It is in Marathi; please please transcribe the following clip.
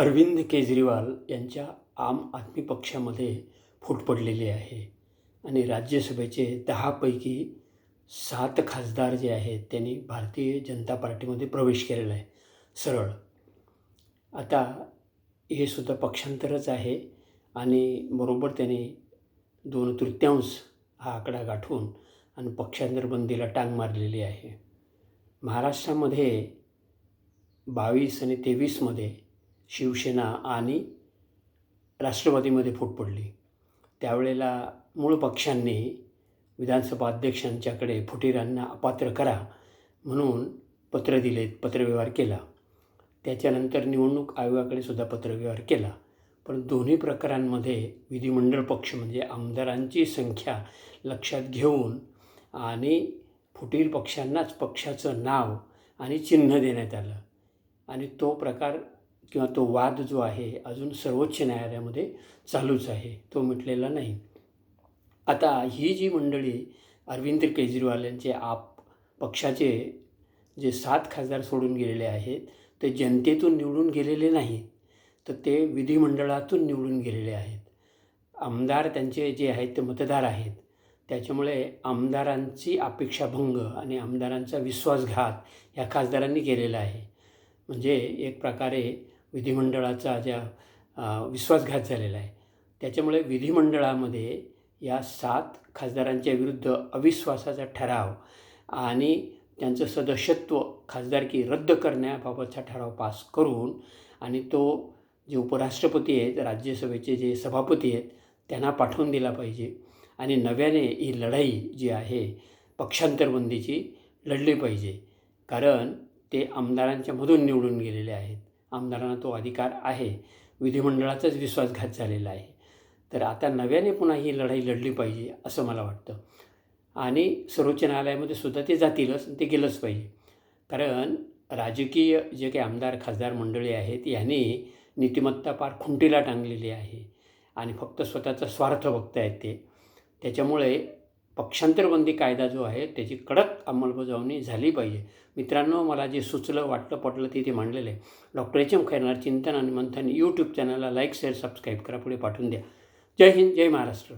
अरविंद केजरीवाल यांच्या आम आदमी पक्षामध्ये फूट पडलेली आहे आणि राज्यसभेचे 10पैकी 7 खासदार जे आहेत त्यांनी भारतीय जनता पार्टीमध्ये प्रवेश केलेला आहे सरळ. आता हे सुद्धा पक्षांतरच आहे आणि बरोबर त्यांनी 2/3 हा आकडा गाठून आणि पक्षांतर बंदीला टांग मारलेली आहे. महाराष्ट्रामध्ये 22 आणि 23मध्ये शिवसेना आणि राष्ट्रवादीमध्ये फूट पडली. त्यावेळेला मूळ पक्षांनी विधानसभा अध्यक्षांच्याकडे फुटीरांना अपात्र करा म्हणून पत्र दिले, पत्रव्यवहार केला. त्याच्यानंतर निवडणूक आयोगाकडे सुद्धा पत्रव्यवहार केला. पण दोन्ही प्रकारांमध्ये विधिमंडळ पक्ष म्हणजे आमदारांची संख्या लक्षात घेऊन आणि फुटीर पक्षांनाच पक्षाचं नाव आणि चिन्ह देण्यात आलं आणि तो प्रकार किंवा तो वाद जो आहे अजून सर्वोच्च न्यायालयामध्ये चालूच आहे, तो मिटलेला नाही. आता ही जी मंडळी अरविंद केजरीवाल यांचे पक्षाचे जे 7 खासदार सोडून गेलेले आहेत ते जनतेतून निवडून गेलेले नाहीत, तर ते विधिमंडळातून निवडून गेलेले आहेत. आमदार त्यांचे जे आहेत ते मतदार आहेत. त्याच्यामुळे आमदारांची अपेक्षाभंग आणि आमदारांचा विश्वासघात ह्या खासदारांनी केलेला आहे. म्हणजे एक प्रकारे विधिमंडळाचा विश्वासघात झालेला आहे. त्याच्यामुळे विधिमंडळामध्ये या 7 खासदारांच्या विरुद्ध अविश्वासाचा ठराव आणि त्यांचं सदस्यत्व खासदारकी रद्द करण्याबाबतचा ठराव पास करून आणि तो जे उपराष्ट्रपती आहेत, राज्यसभेचे जे सभापती आहेत त्यांना पाठवून दिला पाहिजे आणि नव्याने ही लढाई जी आहे पक्षांतरबंदीची लढली पाहिजे. कारण ते आमदारांच्या मधून निवडून गेलेले आहेत. आमदारांना तो अधिकार आहे. विधिमंडळाचाच विश्वासघात झालेला आहे. तर आता नव्याने पुन्हा ही लढाई लढली पाहिजे असं मला वाटतं आणि सर्वोच्च न्यायालयामध्ये सुद्धा ते जातीलच, ते गेलंच पाहिजे. कारण राजकीय जे काही आमदार खासदार मंडळी आहेत यांनी नीतिमत्ता पार खुंटीला टांगलेली आहे आणि फक्त स्वतःचा स्वार्थ बघतायत ते. त्याच्यामुळे पक्षांतरबंदी कायदा जो आहे त्याची कडक अंमलबजावणी झाली पाहिजे. मित्रांनो, मला जे सुचलं वाटलं पटलं ते मांडलेलं आहे. Doctor HM. खैरनार चिंतन आणि मंथन यूट्यूब चॅनलला लाईक शेअर सबस्क्राईब करा, पुढे पाठवून द्या. जय हिंद, जय महाराष्ट्र.